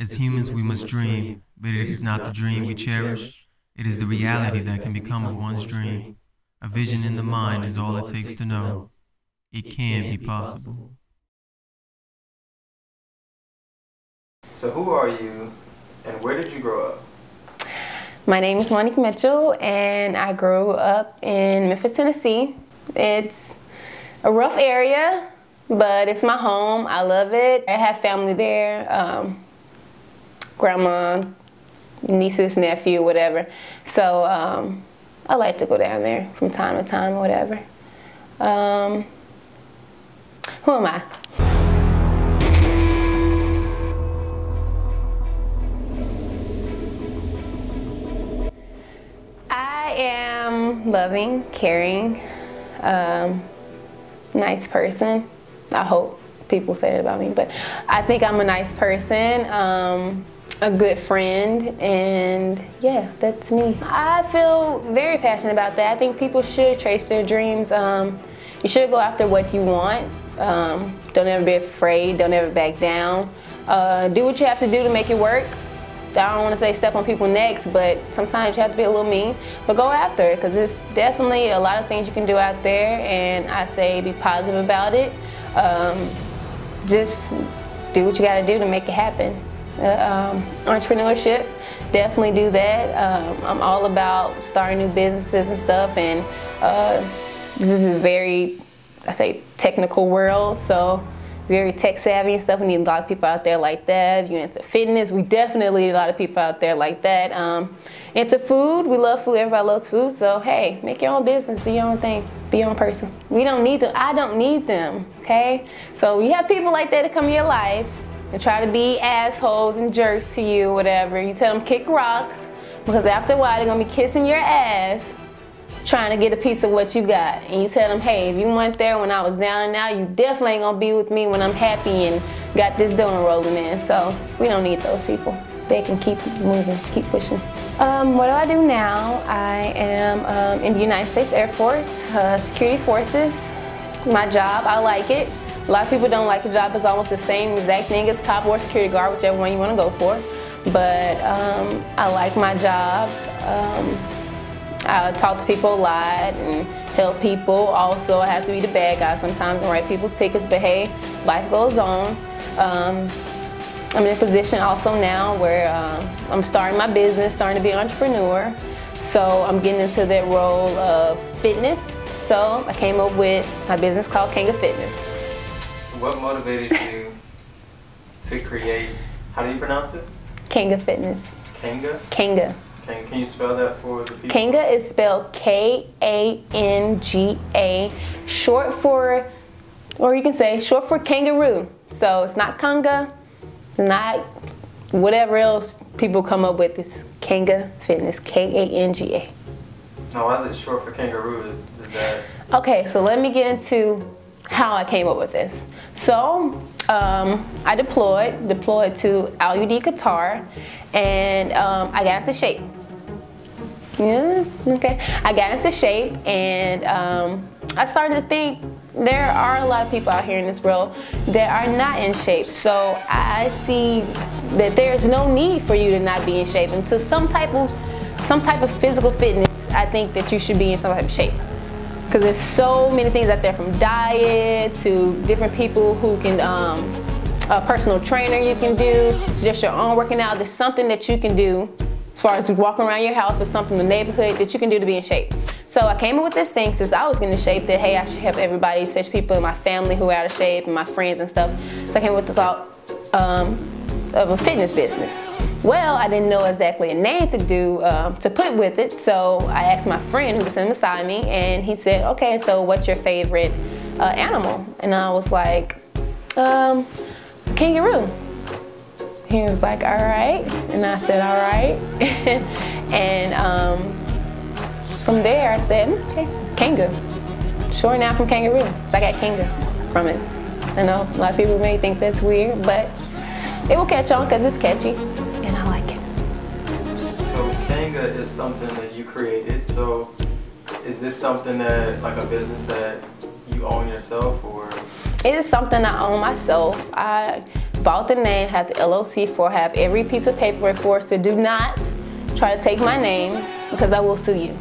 As humans, we must dream, but it is not the dream we cherish. It is the reality that can become of one's dream. A vision in the mind is all it takes to know it can be possible. So who are you, and where did you grow up? My name is Monique Mitchell, and I grew up in Memphis, Tennessee. It's a rough area, but it's my home. I love it. I have family there, grandma, nieces, nephew, whatever. So I like to go down there from time to time or whatever. Who am I? I am loving, caring, nice person. I hope people say that about me, but I think I'm a nice person, a good friend, and yeah, that's me. I feel very passionate about that. I think people should chase their dreams. You should go after what you want. Don't ever be afraid, don't ever back down. Do what you have to do to make it work. I don't want to say step on people's necks, but sometimes you have to be a little mean, but go after it, because there's definitely a lot of things you can do out there, and I say be positive about it. Just do what you got to do to make it happen. Entrepreneurship, definitely do that. I'm all about starting new businesses and stuff, and this is a very, I say, technical world, so very tech savvy and stuff. We need a lot of people out there like that. If you're into fitness, we definitely need a lot of people out there like that. Into food, we love food, everybody loves food, so hey, make your own business, do your own thing, be your own person. We don't need them, I don't need them, okay? So you have people like that that come in your life and try to be assholes and jerks to you, whatever. You tell them kick rocks, because after a while they're gonna be kissing your ass trying to get a piece of what you got. And you tell them, hey, if you went there when I was down and out, you definitely ain't gonna be with me when I'm happy and got this donut rolling in. So we don't need those people. They can keep moving, keep pushing. What do I do now? I am in the United States Air Force, Security Forces. My job, I like it. A lot of people don't like the job. It's almost the same exact thing as cop or security guard, whichever one you want to go for. But I like my job. I talk to people a lot and help people. Also, I have to be the bad guy sometimes and write people tickets, but hey, life goes on. I'm in a position also now where I'm starting my business, starting to be an entrepreneur. So I'm getting into that role of fitness. So I came up with my business called Kanga Fitness. So what motivated you to create, how do you pronounce it? Kanga Fitness. Kanga? Kanga. Can you spell that for the people? Kanga is spelled Kanga, short for, or you can say short for kangaroo. So it's not Kanga, not whatever else people come up with. It's Kanga Fitness, Kanga. Now, why is it short for kangaroo? Is that... Okay, so let me get into how I came up with this. So I deployed to Al-UD, Qatar, and I got into shape. Yeah, okay. I got into shape, and I started to think there are a lot of people out here in this world that are not in shape. So I see that there's no need for you to not be in shape. And to some type of physical fitness, I think that you should be in some type of shape. Because there's so many things out there, from diet to different people who can, a personal trainer you can do, just your own working out. There's something that you can do as far as walking around your house or something in the neighborhood that you can do to be in shape. So I came up with this thing since I was getting in shape that, hey, I should help everybody, especially people in my family who are out of shape and my friends and stuff. So I came up with this thought of a fitness business. Well, I didn't know exactly a name to do, to put with it, so I asked my friend who was sitting beside me, and he said, okay, so what's your favorite animal? And I was like, kangaroo. He was like, all right, and I said, all right. And from there I said, okay, Kanga. Short now from kangaroo, so I got Kanga from it. I know a lot of people may think that's weird, but it will catch on because it's catchy, and I like it. So Kanga is something that you created, so is this something that, like a business that you own yourself, or? It is something I own myself. I bought the name, have the LLC for, have every piece of paperwork for us, to do not try to take my name, because I will sue you.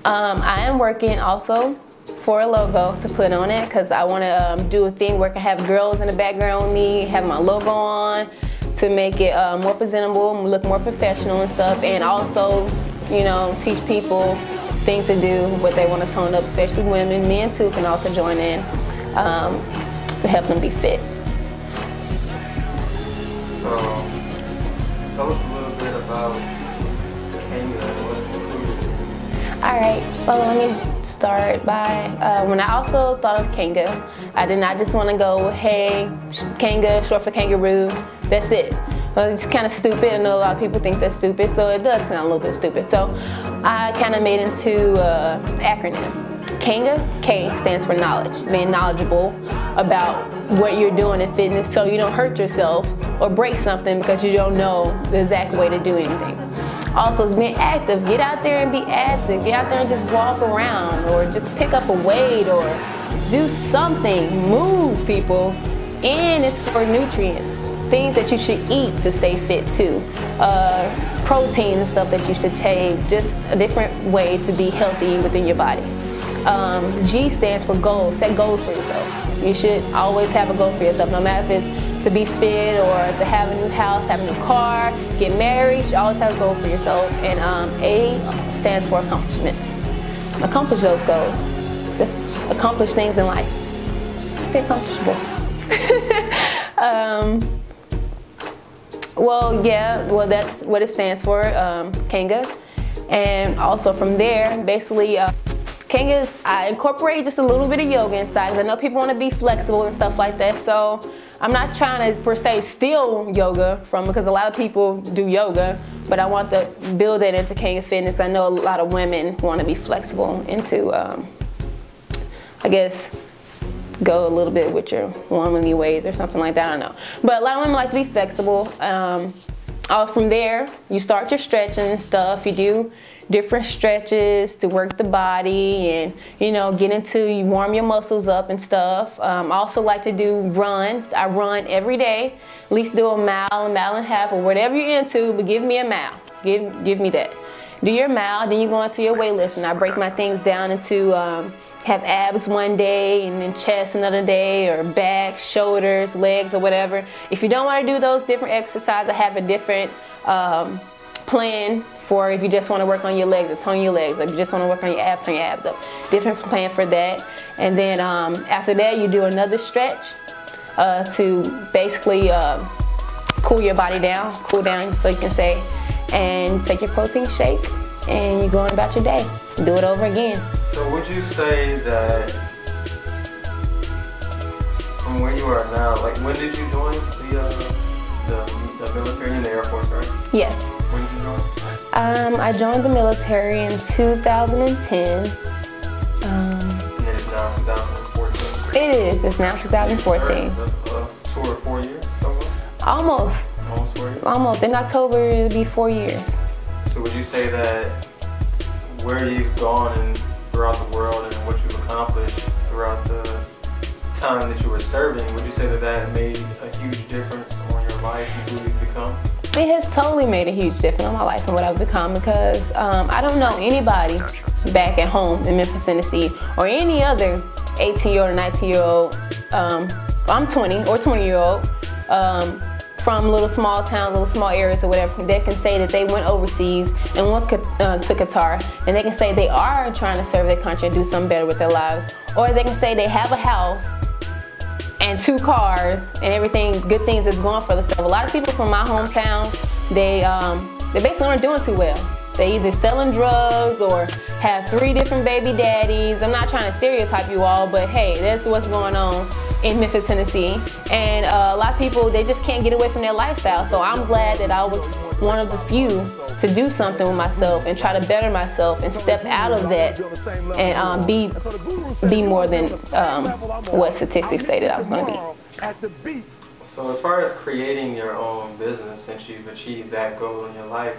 I am working also for a logo to put on it, because I want to do a thing where I can have girls in the background with me, have my logo on, to make it more presentable, look more professional and stuff, and also, you know, teach people things to do, what they want to tone up, especially women. Men too can also join in to help them be fit. So, tell us a little bit about Kanga and what's included. All right, well, let me start by, when I also thought of Kanga, I did not just want to go, hey, Kanga, short for kangaroo, that's it. Well, it's kind of stupid. I know a lot of people think that's stupid, so it does sound a little bit stupid. So I kind of made it into an acronym. Kanga, K stands for knowledge, being knowledgeable about what you're doing in fitness, so you don't hurt yourself or break something because you don't know the exact way to do anything. Also, it's being active. Get out there and be active. Get out there and just walk around, or just pick up a weight, or do something. Move, people. And it's for nutrients, things that you should eat to stay fit too. Protein and stuff that you should take, just a different way to be healthy within your body. G stands for goals. Set goals for yourself. You should always have a goal for yourself, no matter if it's to be fit or to have a new house, have a new car, get married. You should always have a goal for yourself. And A stands for accomplishments. Accomplish those goals. Just accomplish things in life. Be accomplishable. Well, that's what it stands for, Kanga. And also from there, basically, Kanga's, I incorporate just a little bit of yoga inside, because I know people want to be flexible and stuff like that. So I'm not trying to, per se, steal yoga from, because a lot of people do yoga, but I want to build it into Kanga Fitness. I know a lot of women want to be flexible into, I guess, go a little bit with your womanly ways or something like that, I don't know. But a lot of women like to be flexible. From there, you start your stretching and stuff. You do different stretches to work the body and, you know, you warm your muscles up and stuff. I also like to do runs. I run every day, at least do a mile and a half, or whatever you're into, but give me a mile. Give me that. Do your mile, then you go into your weightlifting. I break my things down into have abs one day, and then chest another day, or back, shoulders, legs, or whatever. If you don't want to do those different exercises, I have a different plan for if you just want to work on your legs, or tone your legs. If you just want to work on your abs, turn your abs up. Different plan for that. And then after that, you do another stretch to basically cool your body down, cool down, so you can say, and take your protein shake, and you're going about your day. Do it over again. So would you say that from where you are now, like when did you join the military in the Air Force, right? Yes. When did you join? I joined the military in 2010. And it is now 2014? It is. It's now 2014. Two or 4 years somewhere? Almost. Almost 4 years? Almost. In October, it'll be 4 years. So would you say that where you've gone and throughout the world and what you've accomplished throughout the time that you were serving, would you say that that made a huge difference on your life and who you've become? It has totally made a huge difference on my life and what I've become, because I don't know anybody back at home in Memphis, Tennessee, or any other 18-year-old or 19-year-old, I'm 20 or 20-year-old, from little small towns, little small areas or whatever, they can say that they went overseas and went to Qatar, and they can say they are trying to serve their country and do something better with their lives. Or they can say they have a house and 2 cars and everything, good things that's going for themselves. A lot of people from my hometown, they basically aren't doing too well. They either selling drugs or have 3 different baby daddies. I'm not trying to stereotype you all, but hey, that's what's going on in Memphis, Tennessee. And a lot of people, they just can't get away from their lifestyle. So I'm glad that I was one of the few to do something with myself and try to better myself and step out of that and be more than what statistics say that I was going to be. So as far as creating your own business, since you've achieved that goal in your life,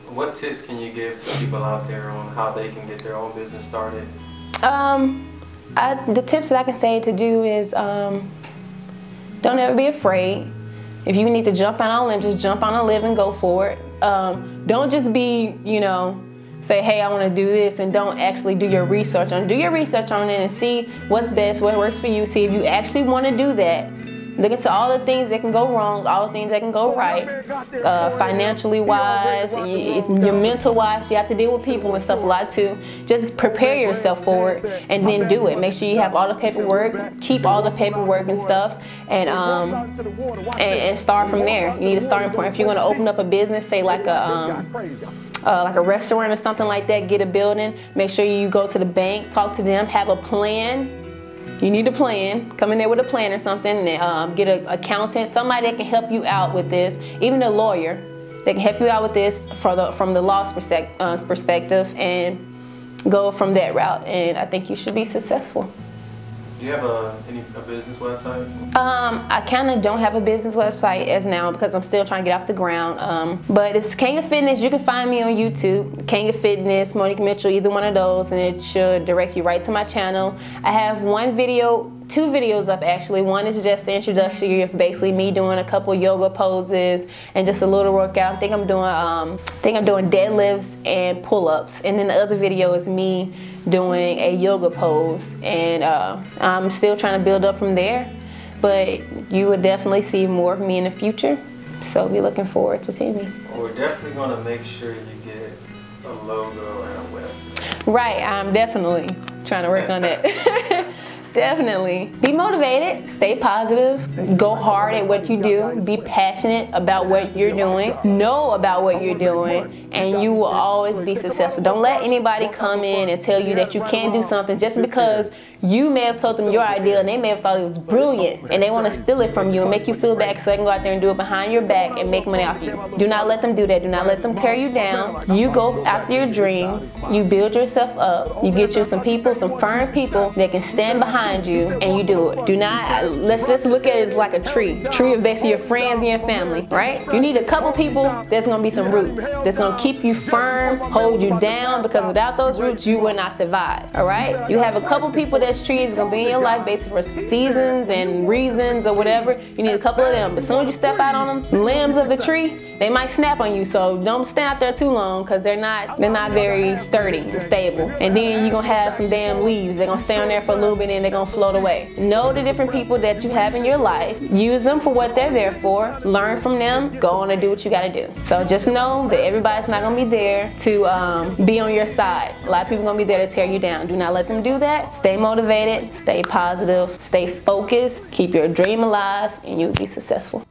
what tips can you give to people out there on how they can get their own business started? The tips that I can say to do is don't ever be afraid. If you need to jump out on a limb, just jump on a limb and go for it. Don't just be, you know, say, hey, I want to do this, and don't actually do your research on it. Do your research on it and see what's best, what works for you. See if you actually want to do that. Look into all the things that can go wrong, all the things that can go right, financially wise, and your mental wise. You have to deal with people and stuff a lot too. Just prepare yourself for it and then do it. Make sure you have all the paperwork, keep all the paperwork and stuff, and start from there. You need a starting point. If you're going to open up a business, say like a restaurant or something like that, get a building. Make sure you go to the bank, talk to them, have a plan. You need a plan. Come in there with a plan or something. Get an accountant, somebody that can help you out with this. Even a lawyer that can help you out with this from the law's perspective, and go from that route. And I think you should be successful. Do you have a business website? I kind of don't have a business website as now because I'm still trying to get off the ground. But it's Kanga Fitness. You can find me on YouTube, Kanga Fitness, Monique Mitchell, either one of those, and it should direct you right to my channel. I have two videos up actually. One is just the introductory of basically me doing a couple yoga poses and just a little workout. I think I'm doing deadlifts and pull-ups, and then the other video is me doing a yoga pose, and I'm still trying to build up from there, but you would definitely see more of me in the future, so be looking forward to seeing me. Well, we're definitely going to make sure you get a logo and a website. Right, I'm definitely trying to work on that. Definitely. Be motivated, stay positive, go hard at what you do, be passionate about what you're doing, know about what you're doing, and you will always be successful. Don't let anybody come in and tell you that you can't do something just because you may have told them your idea and they may have thought it was brilliant, and they want to steal it from you and make you feel bad so they can go out there and do it behind your back and make money off you. Do not let them do that. Do not let them tear you down. You go after your dreams, you build yourself up, you get you some people, some firm people that can stand behind you, and you do it. Do not, let's look at it like a tree. Tree of basically your friends and your family, right? You need a couple people that's gonna be some roots, that's gonna keep you firm, hold you down, because without those roots, you will not survive, all right? You have a couple people that's trees gonna be in your life basically for seasons and reasons or whatever. You need a couple of them, but as soon as you step out on them, limbs of the tree, they might snap on you, so don't stand out there too long, because they're not very sturdy and stable. And then you're gonna have some damn leaves. They're gonna stay on there for a little bit and they're gonna float away. Know the different people that you have in your life, use them for what they're there for, learn from them, go on and do what you gotta do. So just know that everybody's not gonna be there to be on your side. A lot of people are gonna be there to tear you down. Do not let them do that. Stay motivated, stay positive, stay focused, keep your dream alive, and you'll be successful.